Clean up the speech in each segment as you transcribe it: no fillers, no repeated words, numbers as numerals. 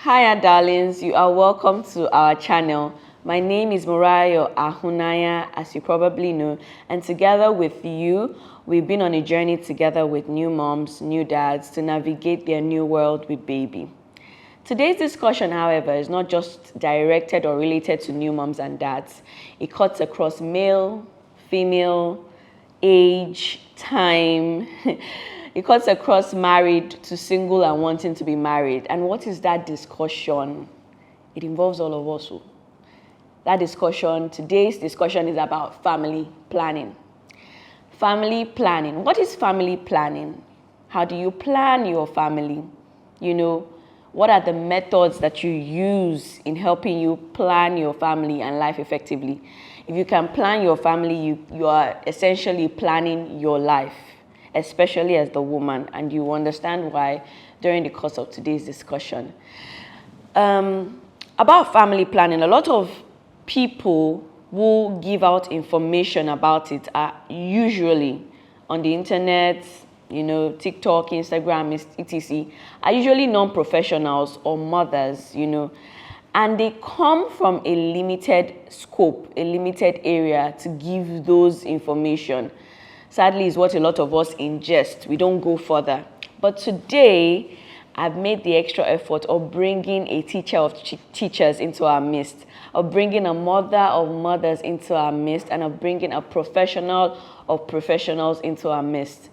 Hiya darlings, you are welcome to our channel. My name is Morayo Ahunaya, as you probably know, and together with you, we've been on a journey together with new moms, new dads to navigate their new world with baby. Today's discussion, however, is not just directed or related to new moms and dads. It cuts across male, female, age, time. It cuts across married to single and wanting to be married. And what is that discussion? It involves all of us. That discussion, today's discussion is about family planning. Family planning. What is family planning? How do you plan your family? You know, what are the methods that you use in helping you plan your family and life effectively? If you can plan your family, you are essentially planning your life, especially as the woman, and you understand why during the course of today's discussion. About family planning, a lot of people who give out information about it are usually on the internet, you know, TikTok, Instagram, etc. are usually non-professionals or mothers, you know, and they come from a limited scope, a limited area to give those information. Sadly, is what a lot of us ingest. We don't go further. But today, I've made the extra effort of bringing a teacher of teachers into our midst, of bringing a mother of mothers into our midst, and of bringing a professional of professionals into our midst.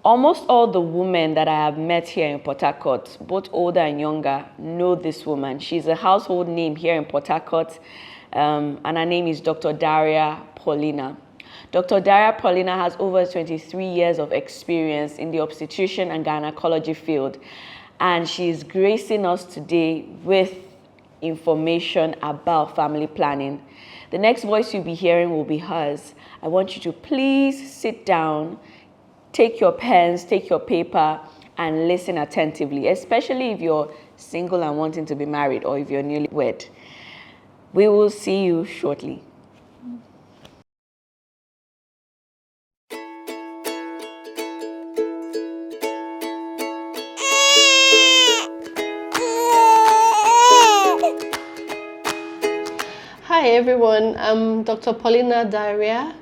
Almost all the women that I have met here in Port Harcourt, both older and younger, know this woman. She's a household name here in Port Harcourt, and her name is Dr. Paulina. Dr. Paulina has over 23 years of experience in the obstetrician and gynecology field, and she is gracing us today with information about family planning. The next voice you'll be hearing will be hers. I want you to please sit down, take your pens, take your paper, and listen attentively, especially if you're single and wanting to be married or if you're newlywed. We will see you shortly. Hi everyone, I'm Dr. Paulina Dariah.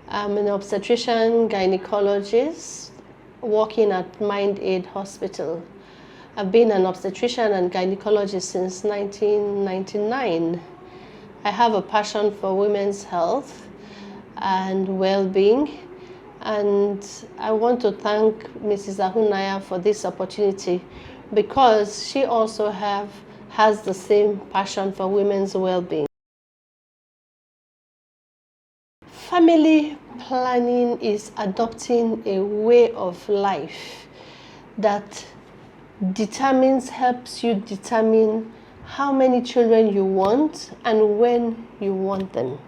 I'm an obstetrician gynecologist working at Mind Aid Hospital. I've been an obstetrician and gynecologist since 1999. I have a passion for women's health and well-being, and I want to thank Mrs. Ahunaya for this opportunity because she also has the same passion for women's well-being. Family planning is adopting a way of life that helps you determine how many children you want and when you want them.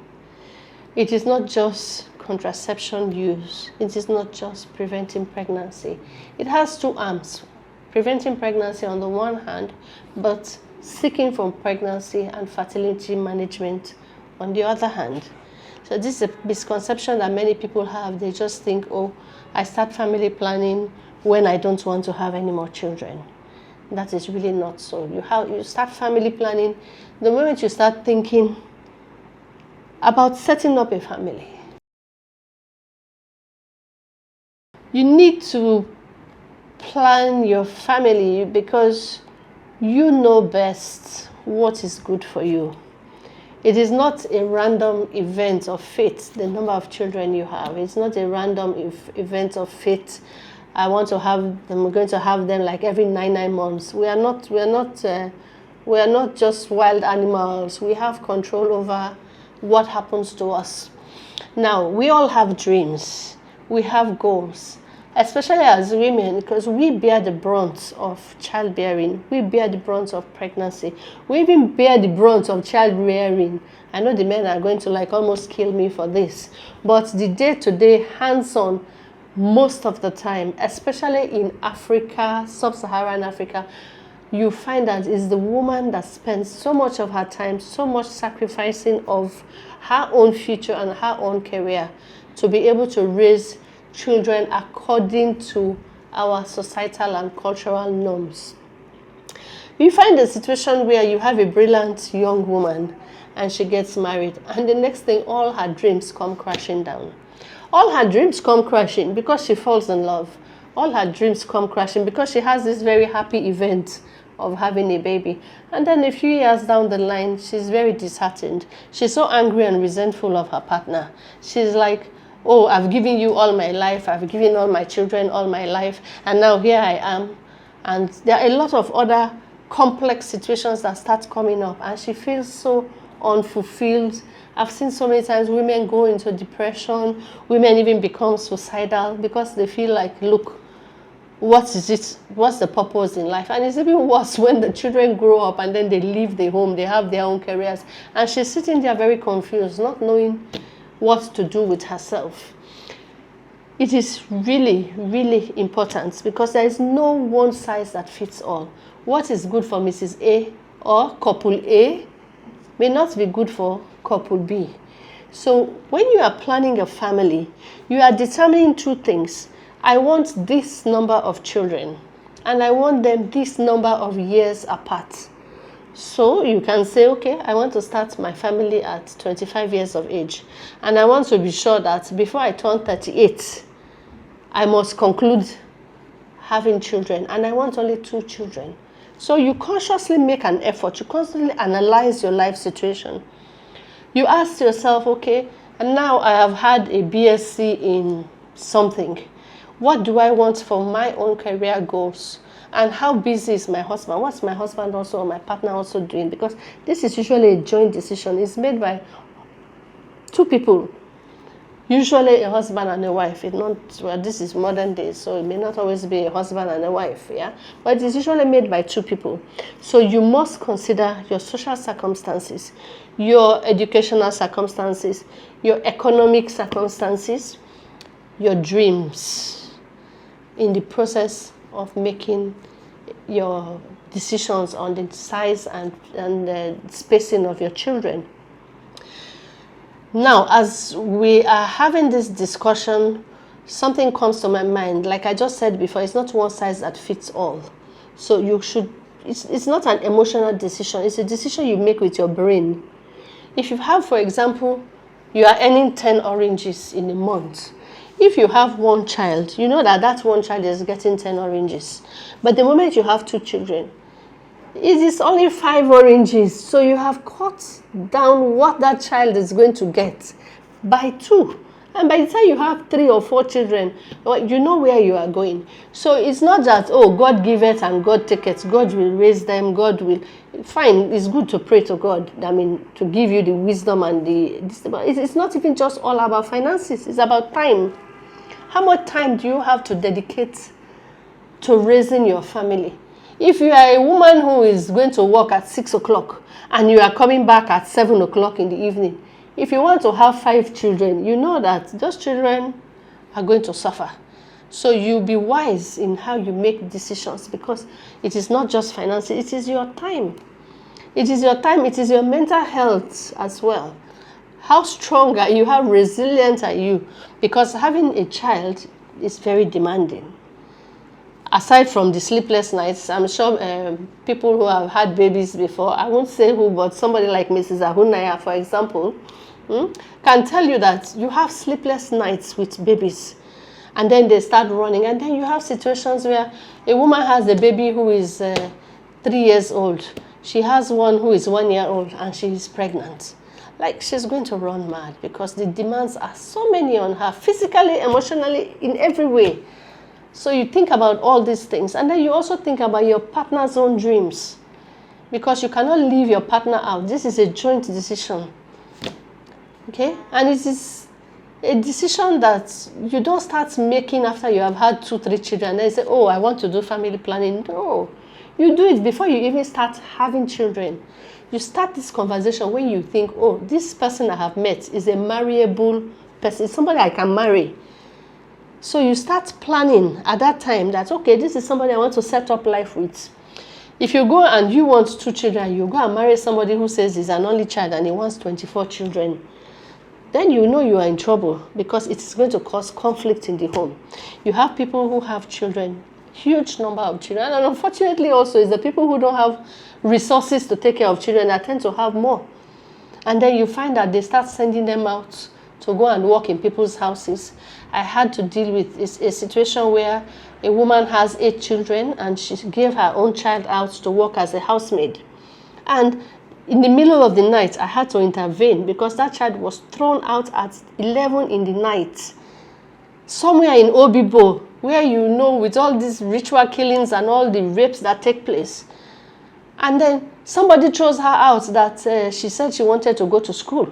It is not just contraception use. It is not just preventing pregnancy. It has two arms. Preventing pregnancy on the one hand, but seeking for pregnancy and fertility management on the other hand. So this is a misconception that many people have. They just think, oh, I start family planning when I don't want to have any more children. That is really not so. You start family planning the moment you start thinking about setting up a family. You need to plan your family because you know best what is good for you. It is not a random event of fate, the number of children you have. It's not a random event of fate. I want to have them, we're going to have them like every 9 months. We are not just wild animals. We have control over what happens to us. Now, we all have dreams. We have goals, especially as women, because we bear the brunt of childbearing. We bear the brunt of pregnancy. We even bear the brunt of childbearing. I know the men are going to like almost kill me for this, but the day-to-day hands-on, most of the time, especially in Africa, sub-Saharan Africa, you find that it's the woman that spends so much of her time, so much sacrificing of her own future and her own career to be able to raise children according to our societal and cultural norms. We find a situation where you have a brilliant young woman and she gets married, and the next thing, all her dreams come crashing down. All her dreams come crashing because she falls in love. All her dreams come crashing because she has this very happy event of having a baby. And then a few years down the line, she's very disheartened. She's so angry and resentful of her partner. She's like, oh, I've given you all my life. I've given all my children all my life. And now here I am. And there are a lot of other complex situations that start coming up. And she feels so unfulfilled. I've seen so many times women go into depression. Women even become suicidal because they feel like, look, what is it? What's the purpose in life? And it's even worse when the children grow up and then they leave the home. They have their own careers. And she's sitting there very confused, not knowing what to do with herself. It is really, really important because there is no one size that fits all. What is good for Mrs. A or couple A may not be good for couple B. So when you are planning a family, you are determining two things. I want this number of children and I want them this number of years apart. So you can say, okay, I want to start my family at 25 years of age. And I want to be sure that before I turn 38, I must conclude having children. And I want only 2 children. So you consciously make an effort. You constantly analyze your life situation. You ask yourself, okay, and now I have had a BSc in something. What do I want for my own career goals? And how busy is my husband? What's my husband also or my partner also doing? Because this is usually a joint decision. It's made by 2 people. Usually a husband and a wife. It's not, well, this is modern days, so it may not always be a husband and a wife, yeah? But it's usually made by 2 people. So you must consider your social circumstances, your educational circumstances, your economic circumstances, your dreams in the process of making your decisions on the size and the spacing of your children. Now, as we are having this discussion, something comes to my mind. Like I just said before, it's not one size that fits all. So you should, it's not an emotional decision. It's a decision you make with your brain. If you have, for example, you are earning 10 oranges in a month. If you have 1 child, you know that that 1 child is getting 10 oranges. But the moment you have 2 children, it is only 5 oranges. So you have cut down what that child is going to get by 2. And by the time you have 3 or 4 children, you know where you are going. So it's not that, oh, God giveth and God taketh. God will raise them. God will. Fine, it's good to pray to God. I mean, to give you the wisdom and it's not even just all about finances. It's about time. How much time do you have to dedicate to raising your family? If you are a woman who is going to work at 6 o'clock and you are coming back at 7 o'clock in the evening, if you want to have 5 children, you know that those children are going to suffer. So you be wise in how you make decisions because it is not just finances, it is your time. It is your time, it is your mental health as well. How strong are you? How resilient are you? Because having a child is very demanding. Aside from the sleepless nights, I'm sure people who have had babies before, I won't say who, but somebody like Mrs. Ahunaya, for example, can tell you that you have sleepless nights with babies. And then they start running. And then you have situations where a woman has a baby who is 3 years old. She has one who is 1 year old and she is pregnant. Like she's going to run mad because the demands are so many on her, physically, emotionally, in every way. So you think about all these things. And then you also think about your partner's own dreams. Because you cannot leave your partner out. This is a joint decision. Okay? And it is a decision that you don't start making after you have had 2, 3 children. And then you say, oh, I want to do family planning. No. You do it before you even start having children. You start this conversation when you think, oh, this person I have met is a marryable person. It's somebody I can marry. So you start planning at that time that, okay, this is somebody I want to set up life with. If you go and you want 2 children, you go and marry somebody who says he's an only child and he wants 24 children, then you know you are in trouble because it is going to cause conflict in the home. You have people who have children Huge number of children. And unfortunately also is the people who don't have resources to take care of children that tend to have more. And then you find that they start sending them out to go and work in people's houses. I had to deal with a situation where a woman has 8 children and she gave her own child out to work as a housemaid. And in the middle of the night, I had to intervene because that child was thrown out at 11 in the night. Somewhere in Obibo, where you know with all these ritual killings and all the rapes that take place. And then somebody throws her out that she said she wanted to go to school.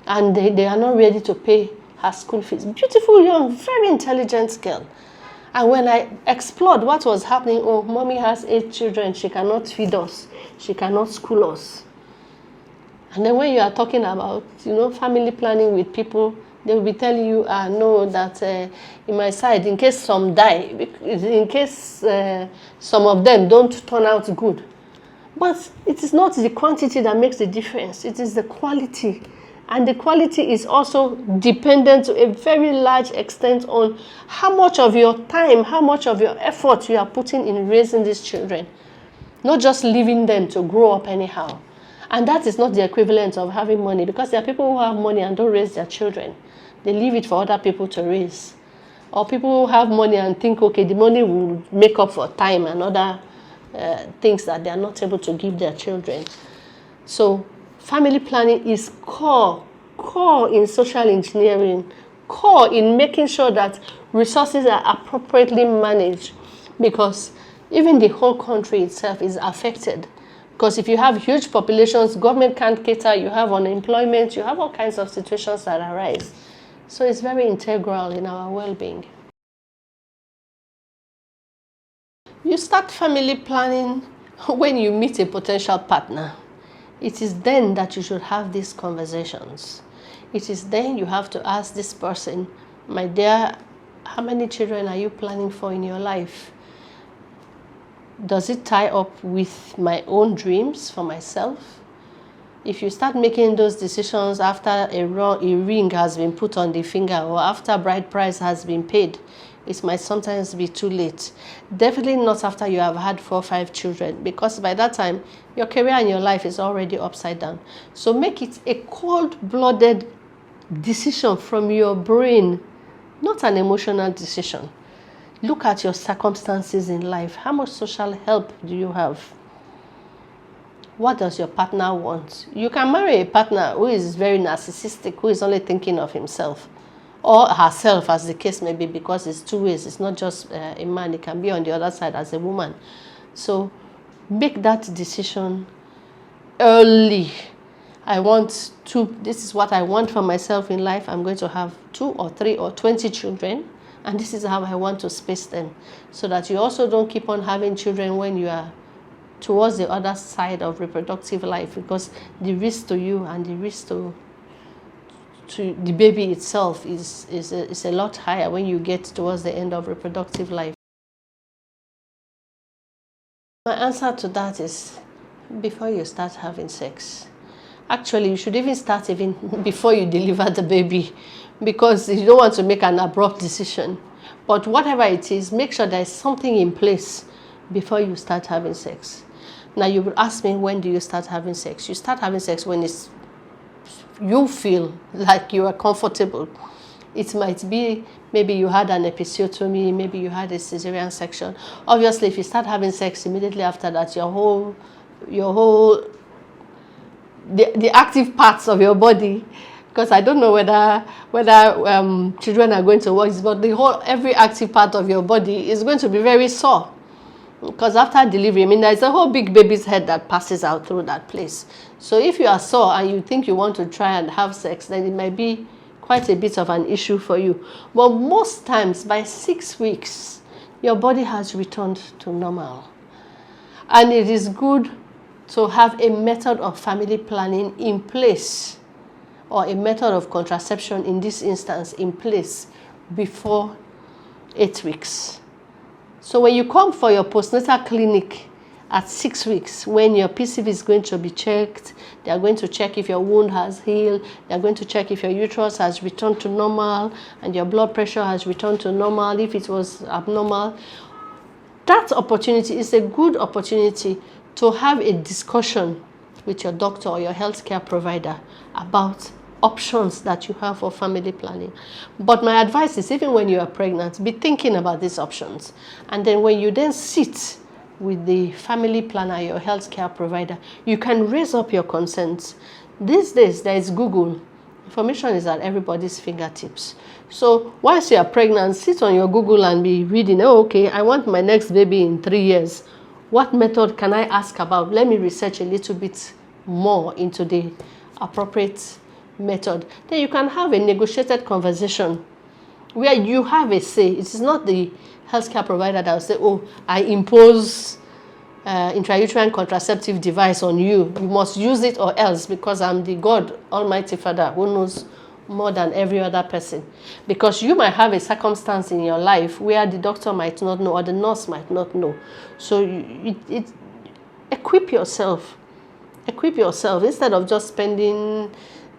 And they are not ready to pay her school fees. Beautiful, young, very intelligent girl. And when I explored what was happening, oh, mommy has 8 children. She cannot feed us. She cannot school us. And then when you are talking about, family planning with people, they will be telling you, no, that in my side, in case some die, in case some of them don't turn out good. But it is not the quantity that makes the difference. It is the quality. And the quality is also dependent to a very large extent on how much of your time, how much of your effort you are putting in raising these children. Not just leaving them to grow up anyhow. And that is not the equivalent of having money, because there are people who have money and don't raise their children. They leave it for other people to raise. Or people who have money and think, okay, the money will make up for time and other things that they are not able to give their children. So family planning is core in social engineering, core in making sure that resources are appropriately managed, because even the whole country itself is affected. Because if you have huge populations, government can't cater, you have unemployment, you have all kinds of situations that arise. So it's very integral in our well-being. You start family planning when you meet a potential partner. It is then that you should have these conversations. It is then you have to ask this person, my dear, how many children are you planning for in your life? Does it tie up with my own dreams for myself? If you start making those decisions after a ring has been put on the finger or after bride price has been paid, it might sometimes be too late. Definitely not after you have had 4 or 5 children, because by that time, your career and your life is already upside down. So make it a cold-blooded decision from your brain, not an emotional decision. Look at your circumstances in life. How much social help do you have? What does your partner want? You can marry a partner who is very narcissistic, who is only thinking of himself or herself, as the case may be, because it's 2 ways. It's not just a man. It can be on the other side as a woman. So make that decision early. This is what I want for myself in life. I'm going to have 2 or 3 or 20 children. And this is how I want to space them, so that you also don't keep on having children when you are towards the other side of reproductive life, because the risk to you and the risk to the baby itself is a lot higher when you get towards the end of reproductive life. My answer to that is before you start having sex. Actually, you should even start even before you deliver the baby, because you don't want to make an abrupt decision. But whatever it is, make sure there is something in place before you start having sex. Now, you will ask me, when do you start having sex? You start having sex when you feel like you are comfortable. It might be maybe you had an episiotomy, maybe you had a cesarean section. Obviously, if you start having sex immediately after that, the active parts of your body, because I don't know whether children are going to watch this, but every active part of your body is going to be very sore. Because after delivery, there's a whole big baby's head that passes out through that place. So if you are sore and you think you want to try and have sex, then it might be quite a bit of an issue for you. But most times, by 6 weeks, your body has returned to normal. And it is good to have a method of family planning in place, or a method of contraception in this instance in place before 8 weeks. So when you come for your postnatal clinic at 6 weeks, when your PCV is going to be checked, they are going to check if your wound has healed, they are going to check if your uterus has returned to normal and your blood pressure has returned to normal if it was abnormal. that opportunity is a good opportunity to have a discussion with your doctor or your healthcare provider about options that you have for family planning. But my advice is, even when you are pregnant, be thinking about these options. And then when you then sit with the family planner, your healthcare provider, you can raise up your concerns. These days, there is Google. Information is at everybody's fingertips. So once you are pregnant, sit on your Google and be reading, oh, okay, I want my next baby in 3 years. What method can I ask about? Let me research a little bit more into the appropriate method. Then you can have a negotiated conversation where you have a say. It is not the healthcare provider that will say, oh, I impose intrauterine contraceptive device on you. You must use it or else, because I'm the God Almighty Father who knows more than every other person. Because you might have a circumstance in your life where the doctor might not know or the nurse might not know. So equip yourself. Equip yourself instead of just spending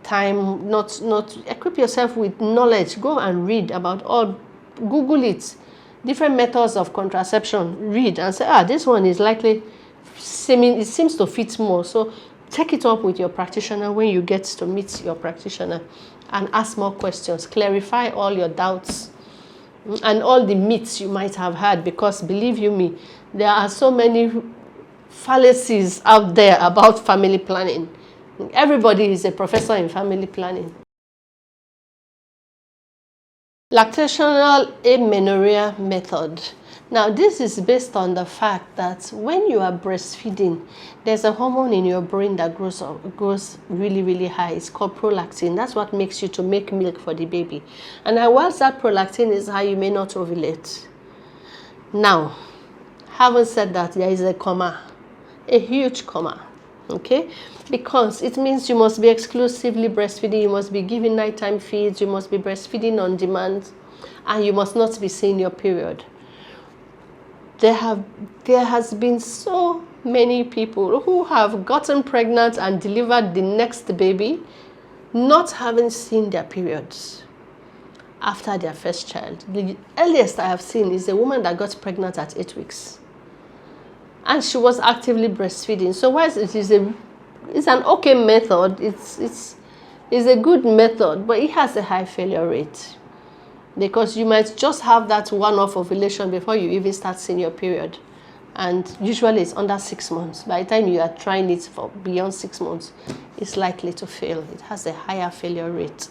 time, not equip yourself with knowledge. Go and read about all, Google it, different methods of contraception, read and say, this one is likely, it seems to fit more. So take it up with your practitioner when you get to meet your practitioner and ask more questions, clarify all your doubts and all the myths you might have had, because believe you me, there are so many fallacies out there about family planning. Everybody is a professor in family planning. Lactational amenorrhea method. Now, this is based on the fact that when you are breastfeeding, there's a hormone in your brain that grows really, really high. It's called prolactin. That's what makes you to make milk for the baby. And whilst that prolactin is high, you may not ovulate. Now, having said that, there is a comma, a huge comma, okay? Because it means you must be exclusively breastfeeding, you must be giving nighttime feeds, you must be breastfeeding on demand, and you must not be seeing your period. There has been so many people who have gotten pregnant and delivered the next baby not having seen their periods after their first child. The earliest I have seen is a woman that got pregnant at 8 weeks. And she was actively breastfeeding. So whilst it's an okay method, it's a good method, but it has a high failure rate. Because you might just have that one-off ovulation before you even start seeing your period. And usually it's under 6 months. By the time you are trying it for beyond 6 months, it's likely to fail. It has a higher failure rate.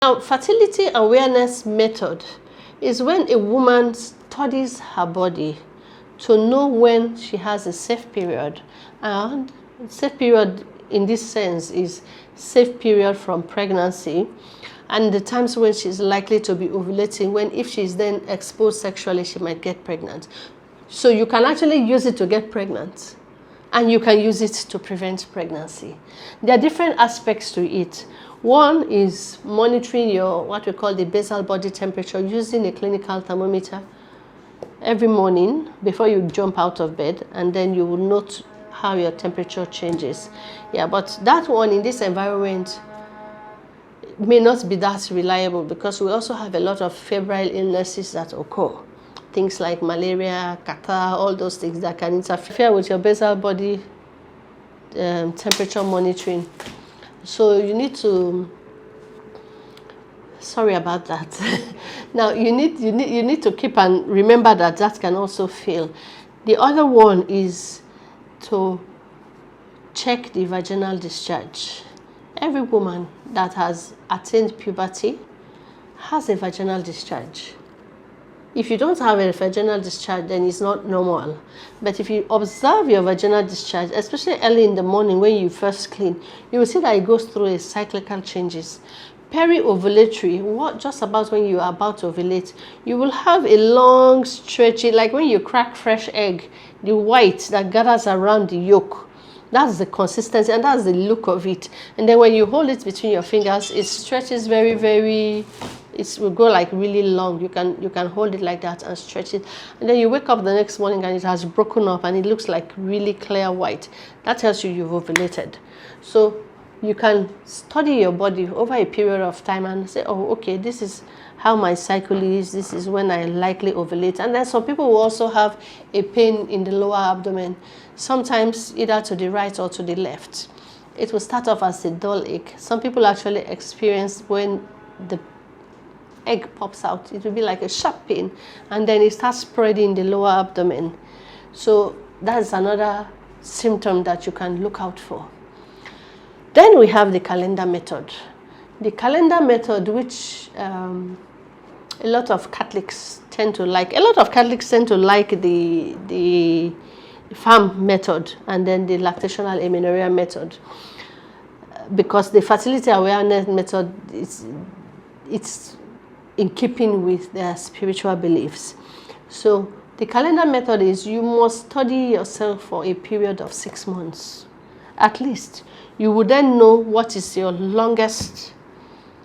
Now, fertility awareness method is when a woman studies her body to know when she has a safe period. And safe period in this sense is safe period from pregnancy, and the times when she's likely to be ovulating, when if she's then exposed sexually, she might get pregnant. So you can actually use it to get pregnant, and you can use it to prevent pregnancy. There are different aspects to it. One is monitoring your, what we call the basal body temperature, using a clinical thermometer every morning before you jump out of bed, and then you will note how your temperature changes. Yeah, but that one in this environment may not be that reliable, because we also have a lot of febrile illnesses that occur. Things like malaria, catarrh, all those things that can interfere with your basal body temperature monitoring. So you need to, sorry about that. Now you need to keep and remember that that can also fail. The other one is to check the vaginal discharge. Every woman that has attained puberty has a vaginal discharge. If you don't have a vaginal discharge, then it's not normal. But if you observe your vaginal discharge, especially early in the morning when you first clean, you will see that it goes through a cyclical changes. Peri-ovulatory, just about when you are about to ovulate, you will have a long, stretchy, like when you crack fresh egg, the white that gathers around the yolk. That's the consistency and that's the look of it. And then when you hold it between your fingers, it stretches very, very, it will go like really long. You can hold it like that and stretch it. And then you wake up the next morning and it has broken up and it looks like really clear white. That tells you you've ovulated. So you can study your body over a period of time and say, oh, okay, this is how my cycle is, this is when I likely ovulate. And then some people will also have a pain in the lower abdomen, sometimes either to the right or to the left. It will start off as a dull ache. Some people actually experience when the egg pops out, it will be like a sharp pain, and then it starts spreading the lower abdomen. So that's another symptom that you can look out for. Then we have the calendar method. The calendar method, which a lot of Catholics tend to like. A lot of Catholics tend to like the FAM method and then the lactational amenorrhea method, because the fertility awareness method it's in keeping with their spiritual beliefs. So the calendar method is you must study yourself for a period of 6 months, at least. You would then know what is your longest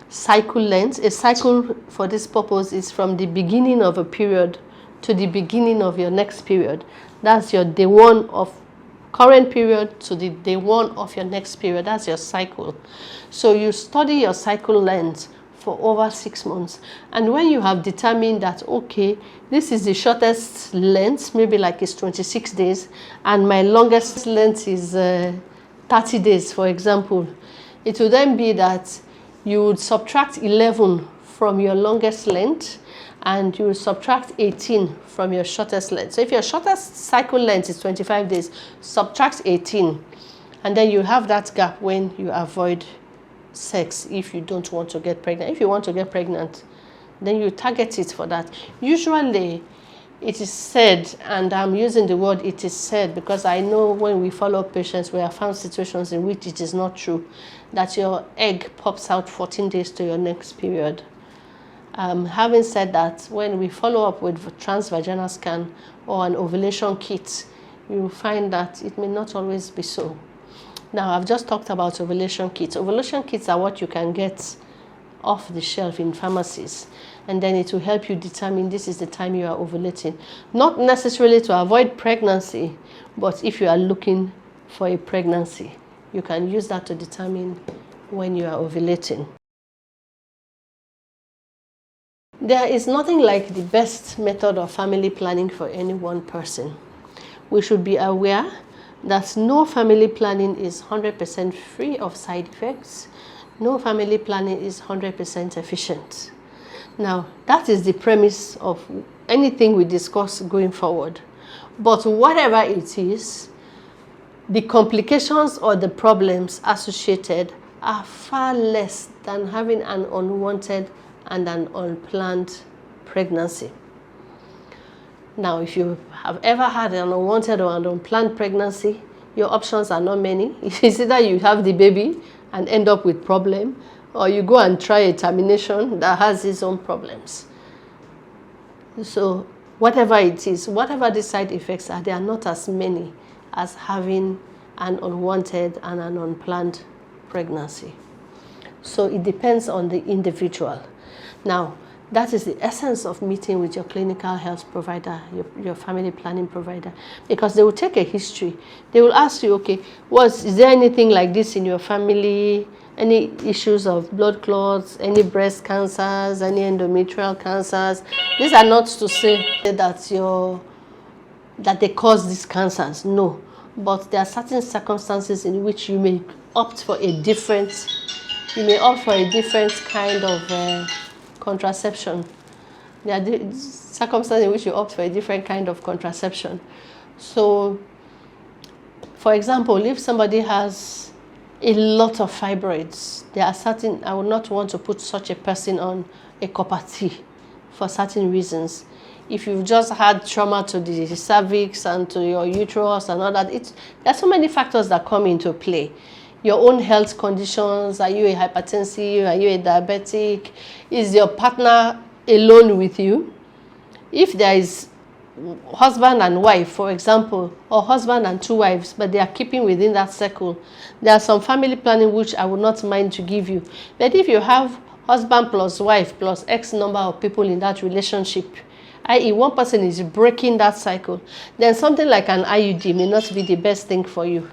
cycle length. A cycle for this purpose is from the beginning of a period to the beginning of your next period. That's your day one of current period to the day one of your next period. That's your cycle. So you study your cycle length for over 6 months. And when you have determined that, okay, this is the shortest length, maybe like it's 26 days, and my longest length is 30 days, for example, it will then be that you would subtract 11 from your longest length, and you will subtract 18 from your shortest length. So if your shortest cycle length is 25 days, subtract 18, and then you have that gap when you avoid sex if you don't want to get pregnant. If you want to get pregnant, then you target it for that. Usually, it is said, and I'm using the word it is said because I know when we follow up patients, we have found situations in which it is not true, that your egg pops out 14 days to your next period. Having said that, when we follow up with transvaginal scan or an ovulation kit, you will find that it may not always be so. Now, I've just talked about ovulation kits. Ovulation kits are what you can get off the shelf in pharmacies, and then it will help you determine this is the time you are ovulating. Not necessarily to avoid pregnancy, but if you are looking for a pregnancy, you can use that to determine when you are ovulating. There is nothing like the best method of family planning for any one person. We should be aware that no family planning is 100% free of side effects. No family planning is 100% efficient. Now, that is the premise of anything we discuss going forward. But whatever it is, the complications or the problems associated are far less than having an unwanted and an unplanned pregnancy. Now, if you have ever had an unwanted or an unplanned pregnancy, your options are not many. It's either you have the baby and end up with problem, or you go and try a termination that has its own problems. So whatever it is, whatever the side effects are, they are not as many as having an unwanted and an unplanned pregnancy. So it depends on the individual. Now, that is the essence of meeting with your clinical health provider, your family planning provider, because they will take a history. They will ask you, okay, is there anything like this in your family? Any issues of blood clots, any breast cancers, any endometrial cancers? These are not to say that they cause these cancers, no. But there are certain circumstances in which you may opt for a different kind of contraception. There are circumstances in which you opt for a different kind of contraception. So, for example, if somebody has a lot of fibroids, there are certain, I would not want to put such a person on a copper T for certain reasons. If you've just had trauma to the cervix and to your uterus and all that, there are so many factors that come into play. Your own health conditions, are you a hypertensive, are you a diabetic, is your partner alone with you? If there is husband and wife, for example, or husband and two wives, but they are keeping within that circle, there are some family planning which I would not mind to give you. But if you have husband plus wife plus X number of people in that relationship, i.e. one person is breaking that cycle, then something like an IUD may not be the best thing for you.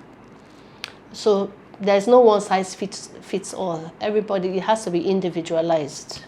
So there's no one size fits all. Everybody, it has to be individualized.